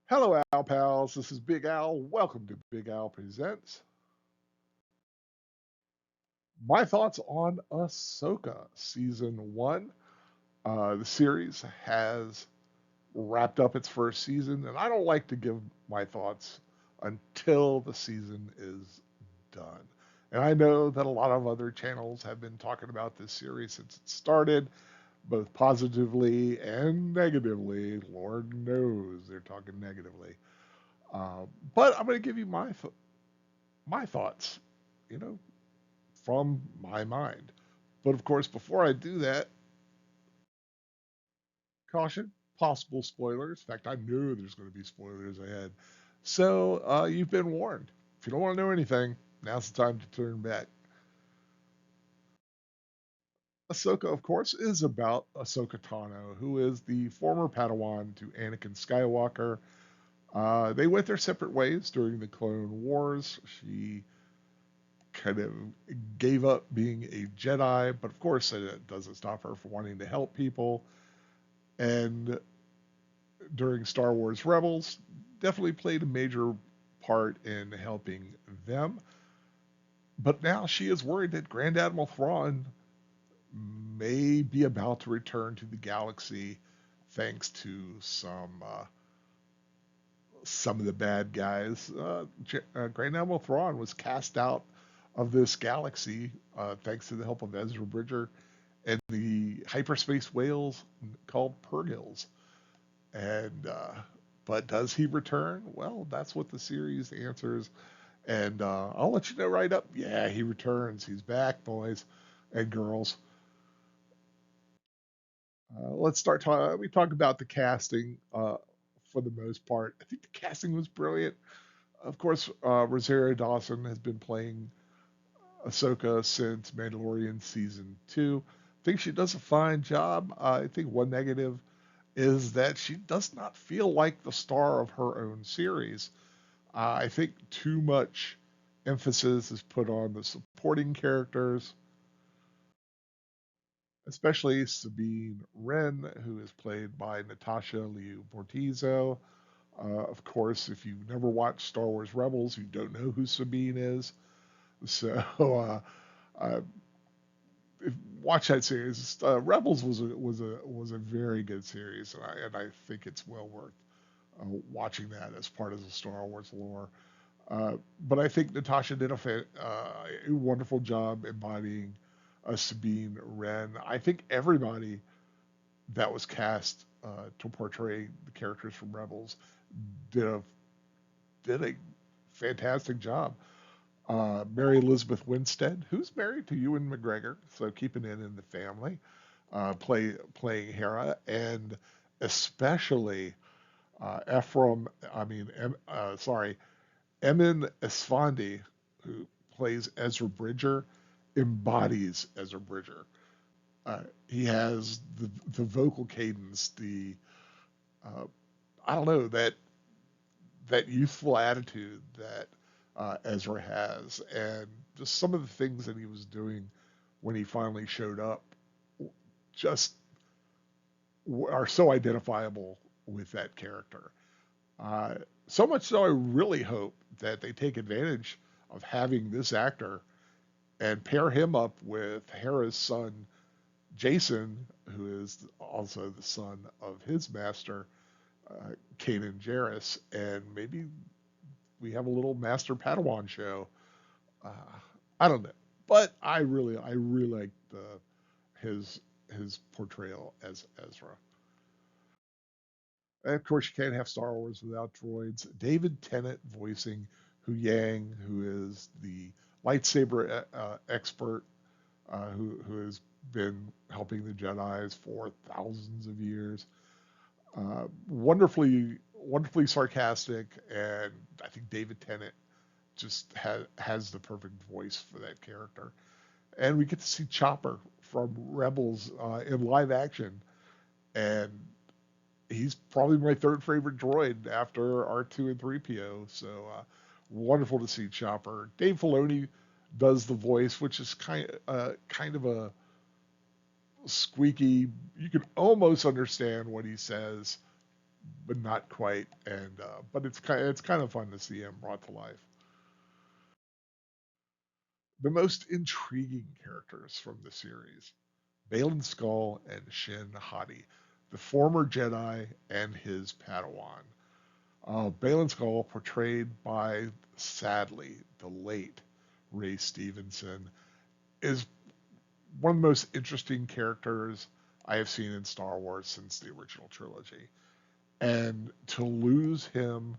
Hello, Al Pals. This is Big Al. Welcome to Big Al Presents. My thoughts on Ahsoka Season 1. The series has wrapped up its first season, and I don't like to give my thoughts until the season is done. And I know that a lot of other channels have been talking about this series since it started, both positively and negatively. Lord knows they're talking negatively. Uh, but I'm going to give you my thoughts, you know, from my mind. But of course, before I do that, caution, possible spoilers. In fact, I knew there's going to be spoilers ahead. So you've been warned. If you don't want to know anything, now's the time to turn back. Ahsoka, of course, is about Ahsoka Tano, who is the former Padawan to Anakin Skywalker. They went their separate ways during the Clone Wars. She kind of gave up being a Jedi, but of course it doesn't stop her from wanting to help people. And during Star Wars Rebels, definitely played a major part in helping them. But now she is worried that Grand Admiral Thrawn may be about to return to the galaxy thanks to some of the bad guys. Grand Admiral Thrawn was cast out of this galaxy thanks to the help of Ezra Bridger and the hyperspace whales called Purgils. And but does he return? Well, that's what the series answers. And I'll let you know right up. Yeah, he returns. He's back, boys and girls. Let's start talking. We talk about the casting for the most part. I think the casting was brilliant. Of course, Rosario Dawson has been playing Ahsoka since Mandalorian season 2. I think she does a fine job. I think one negative is that she does not feel like the star of her own series. I think too much emphasis is put on the supporting characters, especially Sabine Wren, who is played by Natasha Liu Bortizo. Of course, if you've never watched Star Wars Rebels, you don't know who Sabine is. So uh, watch that series. Rebels was a very good series, and I think it's well worth watching that as part of the Star Wars lore. But I think Natasha did a wonderful job embodying Sabine Wren. I think everybody that was cast to portray the characters from Rebels did a did a fantastic job. Mary Elizabeth Winstead, who's married to Ewan McGregor, so keeping it in the family, playing Hera, and especially Ephraim, I mean, sorry, Emin Esfandi, who plays Ezra Bridger, embodies Ezra Bridger. He has the vocal cadence, the uh, I don't know that youthful attitude that Ezra has, and just some of the things that he was doing when he finally showed up, just are so identifiable with that character. Uh, so much so, I really hope that they take advantage of having this actor and pair him up with Hera's son, Jason, who is also the son of his master, Kanan Jarrus, and maybe we have a little Master Padawan show. Uh, I don't know, but I really like his his portrayal as Ezra. And of course, you can't have Star Wars without droids. David Tennant voicing Hu Yang, who is the lightsaber expert, who has been helping the Jedi's for thousands of years. Wonderfully sarcastic, and I think David Tennant just has the perfect voice for that character. And we get to see Chopper from Rebels in live action, and he's probably my third favorite droid after R2 and 3PO. So wonderful to see Chopper. Dave Filoni does the voice, which is kind of a squeaky. You can almost understand what he says, but not quite. And but it's kind of fun to see him brought to life. The most intriguing characters from the series: Balen Skull and Shin Hati, the former Jedi and his Padawan. Balen Skull, portrayed by, sadly, the late Ray Stevenson, is one of the most interesting characters I have seen in Star Wars since the original trilogy. And to lose him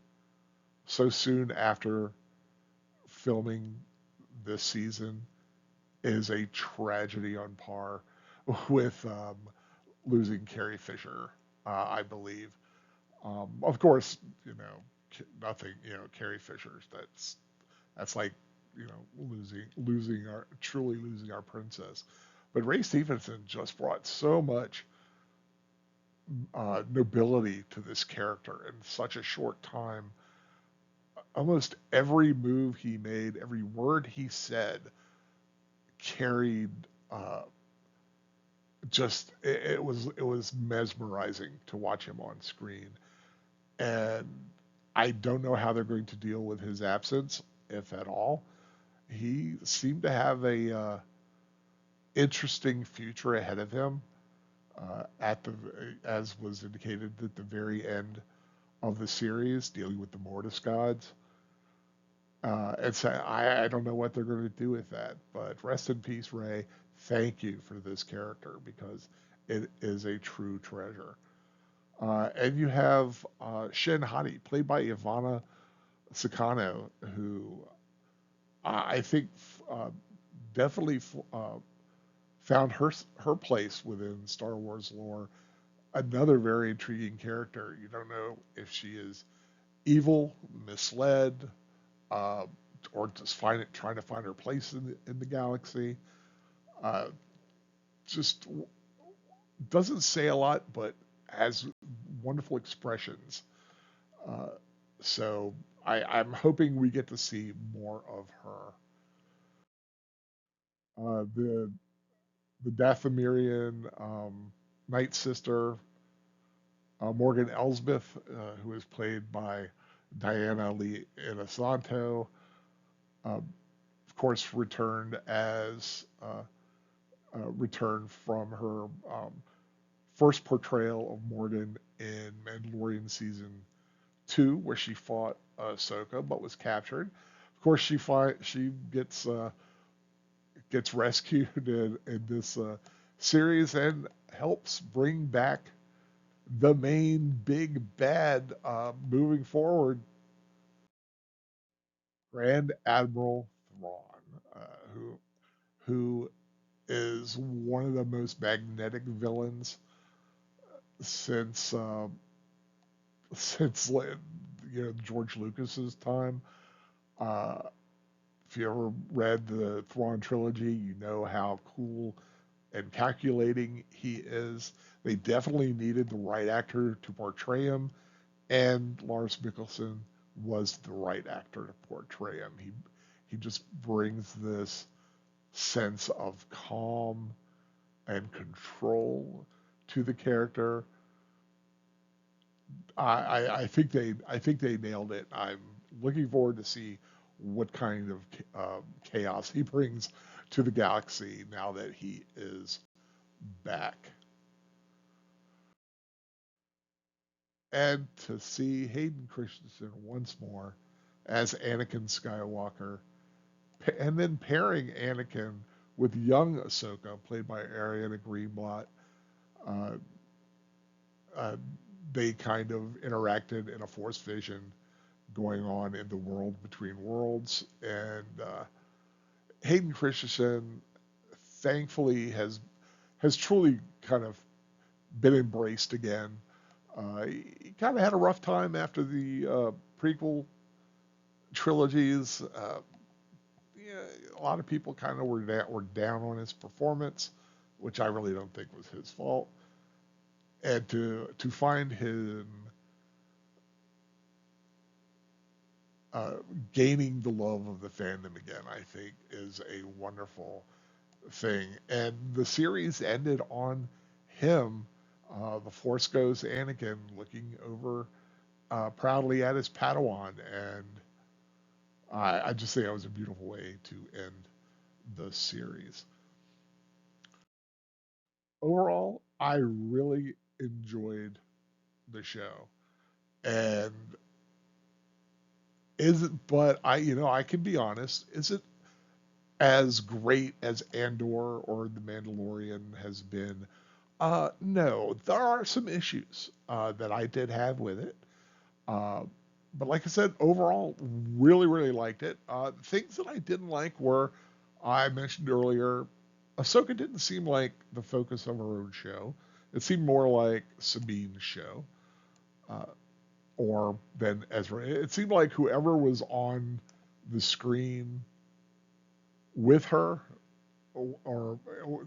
so soon after filming this season is a tragedy on par with losing Carrie Fisher, I believe. Of course, nothing. Carrie Fisher's that's like losing our truly losing our princess. But Ray Stevenson just brought so much nobility to this character in such a short time. Almost every move he made, every word he said, carried uh, just it was mesmerizing to watch him on screen. And I don't know how they're going to deal with his absence, if at all. He seemed to have a interesting future ahead of him. At the As was indicated at the very end of the series, dealing with the Mortis gods. And so I don't know what they're going to do with that. But rest in peace, Ray. Thank you for this character because it is a true treasure. And you have Shin Hati, played by Ivana Sakano, who I think uh, definitely found her place within Star Wars lore. Another very intriguing character. You don't know if she is evil, misled, uh, or just trying to find her place in the galaxy. Uh, just doesn't say a lot, but has wonderful expressions. Uh, so I'm hoping we get to see more of her. The Dathomirian Night Sister, Morgan Elsbeth, who is played by Diana Lee Inosanto, of course, returned from her first portrayal of Morgan in Mandalorian season 2, where she fought Ahsoka but was captured. Of course, she gets rescued in this series and helps bring back the main big bad moving forward, Grand Admiral Thrawn, who is one of the most magnetic villains since since George Lucas's time. Uh, if you ever read the Thrawn trilogy, you know how cool and calculating he is. They definitely needed the right actor to portray him, and Lars Mikkelsen was the right actor to portray him. He just brings this sense of calm and control to the character. I think they nailed it. I'm looking forward to see what kind of chaos he brings to the galaxy now that he is back, and to see Hayden Christensen once more as Anakin Skywalker, and then pairing Anakin with young Ahsoka, played by Ariana Greenblatt. Uh, uh, they kind of interacted in a Force vision going on in the world between worlds, and Hayden Christensen, thankfully, has truly kind of been embraced again. He kind of had a rough time after the prequel trilogies. Yeah, a lot of people kind of were down on his performance, which I really don't think was his fault. And to find him uh, gaining the love of the fandom again, I think, is a wonderful thing. And the series ended on him The Force Ghost Anakin looking over proudly at his Padawan, and I just think that was a beautiful way to end the series. Overall, I really enjoyed the show, and is it? But I can be honest. Is it as great as Andor or The Mandalorian has been? No, there are some issues that I did have with it. Uh, but like I said, overall, really, really liked it. Things that I didn't like were, I mentioned earlier, Ahsoka didn't seem like the focus of her own show. It seemed more like Sabine's show, uh, or Ben Ezra. It seemed like whoever was on the screen with her or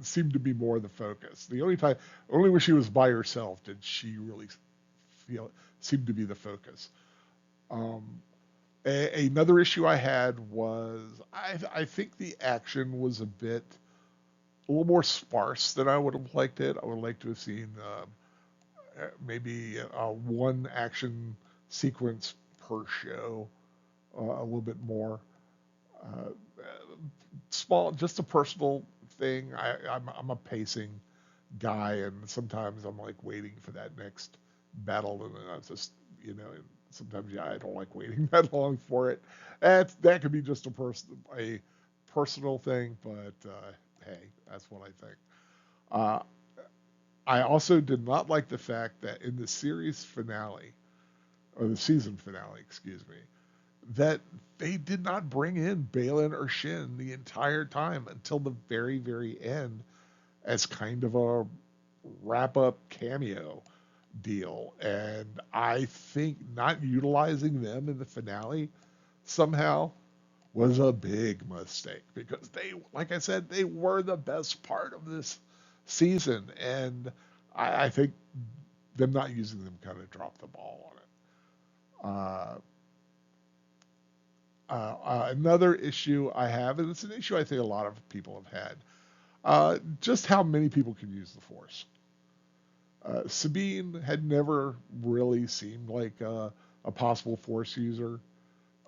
seemed to be more the focus. The only time, only when she was by herself did she really feel seem to be the focus. Um, Another issue I had was I think the action was a little more sparse than I would have liked it. I would like to have seen maybe one action sequence per show, a little bit more. Uh, Small, just a personal thing. I'm a pacing guy, and sometimes I'm like waiting for that next battle, and I just sometimes I don't like waiting that long for it. That could be just a personal thing, but hey, that's what I think. Uh, I also did not like the fact that in the series finale or the season finale, excuse me, that they did not bring in Balen or Shin the entire time until the very, very end as kind of a wrap up cameo deal. And I think not utilizing them in the finale somehow was a big mistake because like I said, they were the best part of this season. And I think them not using them kind of dropped the ball on it. Another issue I have, and it's an issue I think a lot of people have had, just how many people can use the Force. Sabine had never really seemed like a possible Force user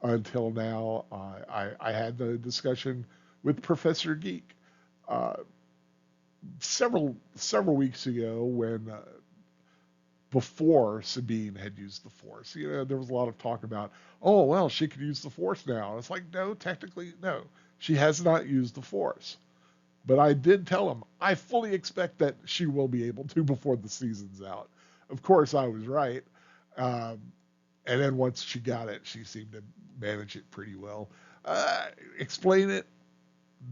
until now. I had the discussion with Professor Geek uh, several weeks ago when before Sabine had used the Force. There was a lot of talk about, oh well, she could use the Force now. It's like no, technically no, she has not used the Force. But I did tell him I fully expect that she will be able to before the season's out. Of course, I was right. Um, and then once she got it, she seemed to manage it pretty well. Explain it?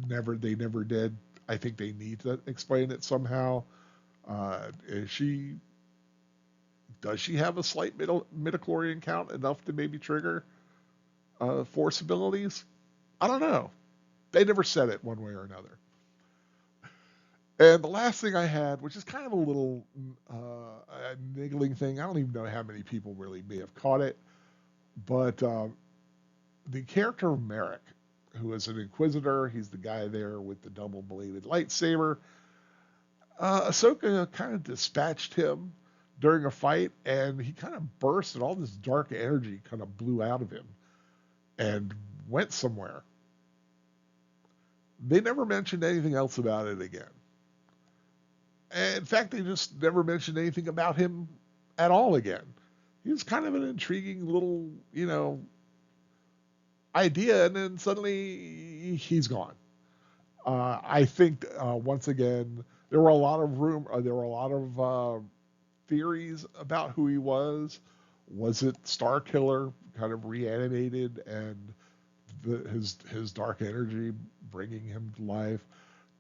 Never. They never did. I think they need to explain it somehow. Is she? Does she have a slight midichlorian count enough to maybe trigger force abilities? I don't know. They never said it one way or another. And the last thing I had, which is kind of a little a niggling thing, I don't even know how many people really may have caught it, but the character of Merrick, who is an Inquisitor, he's the guy there with the double bladed lightsaber. Ahsoka kind of dispatched him during a fight, and he kind of burst, and all this dark energy kind of blew out of him and went somewhere. They never mentioned anything else about it again. And in fact, they just never mentioned anything about him at all again. He's kind of an intriguing little, idea, and then suddenly he's gone. I think once again there were a lot of theories about who he was. Was it Star Killer kind of reanimated and his dark energy bringing him to life?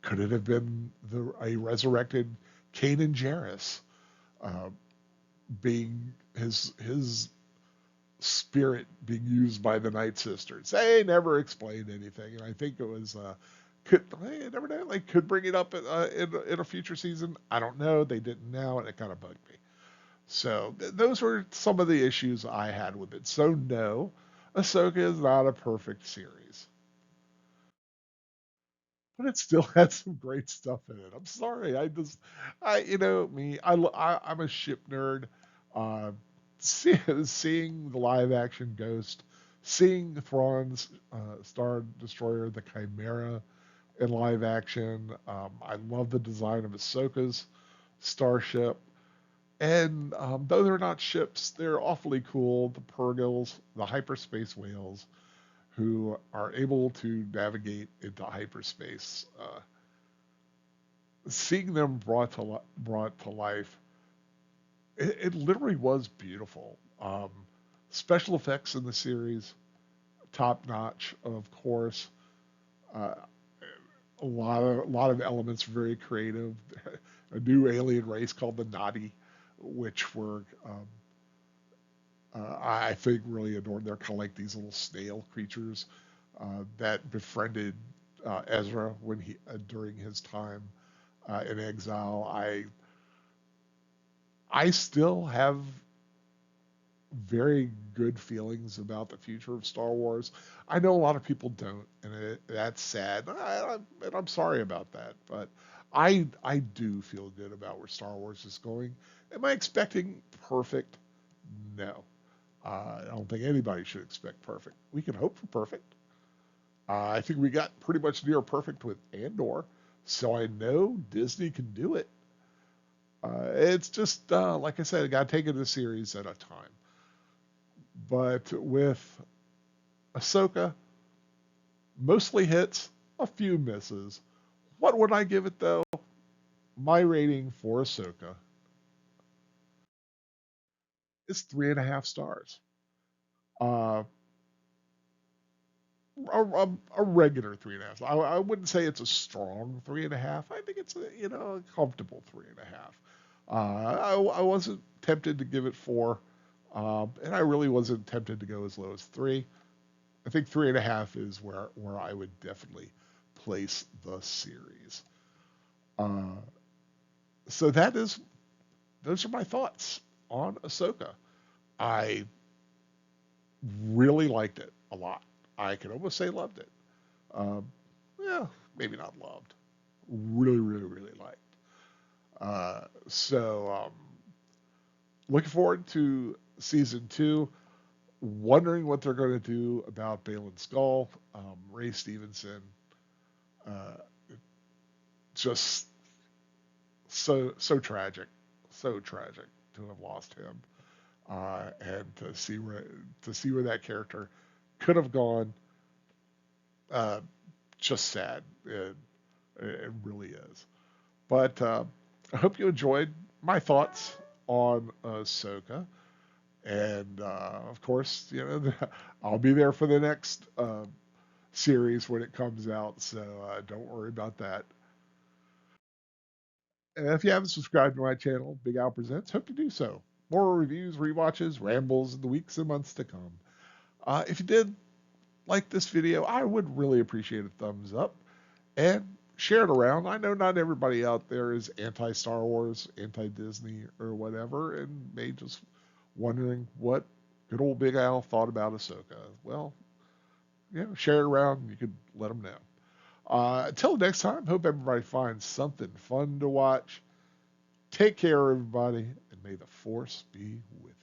Could it have been a resurrected Kanan Jarrus uh, being his spirit being used by the Night Sisters? They never explained anything, and I think it was could hey, never know, like could bring it up in a future season. I don't know. They didn't now, and it kind of bugged me. So those were some of the issues I had with it. So no, Ahsoka is not a perfect series. but it still had some great stuff in it. I'm sorry, you know me, I'm a ship nerd. Uh, seeing the live action Ghost, seeing Thrawn's Star Destroyer, the Chimera, in live action. I love the design of Ahsoka's starship. And though they're not ships, they're awfully cool. The Purgils, the hyperspace whales, who are able to navigate into hyperspace. Seeing them brought to life, it literally was beautiful. Special effects in the series, top notch, of course. Uh, a lot of elements very creative. A new alien race called the Nadi, which were I think really adorned. They're kind of like these little snail creatures that befriended Ezra when he during his time in exile. I still have very good feelings about the future of Star Wars. I know a lot of people don't, and that's sad. And I'm sorry about that, but I do feel good about where Star Wars is going. Am I expecting perfect? No. I don't think anybody should expect perfect. We can hope for perfect. I think we got pretty much near perfect with Andor, so I know Disney can do it. It's just like I said, I got to take it a series at a time. But with Ahsoka, mostly hits, a few misses. What would I give it though? My rating for Ahsoka is 3.5 stars. Uh, a regular 3.5. I wouldn't say it's a strong 3.5. I think it's a comfortable 3.5. I wasn't tempted to give it 4, and I really wasn't tempted to go as low as 3. I think 3.5 is where I would definitely place the series. Uh, so those are my thoughts on Ahsoka. I really liked it a lot. I can almost say loved it. Um, yeah, maybe not loved. Really, really, really liked. So looking forward to season 2. Wondering what they're going to do about Balen Skull, Ray Stevenson. Uh, just so tragic to have lost him, and to see where that character could have gone. Uh, just sad. It really is. But I hope you enjoyed my thoughts on Ahsoka. And of course, I'll be there for the next series when it comes out. So don't worry about that. And if you haven't subscribed to my channel, Big Al Presents, hope you do so. More reviews, rewatches, rambles in the weeks and months to come. If you did like this video, I would really appreciate a thumbs up and share it around. I know not everybody out there is anti-Star Wars, anti-Disney, or whatever, and may just wondering what good old Big Al thought about Ahsoka. Well, share it around. You could let them know. Until next time, hope everybody finds something fun to watch. Take care, everybody, and may the Force be with you.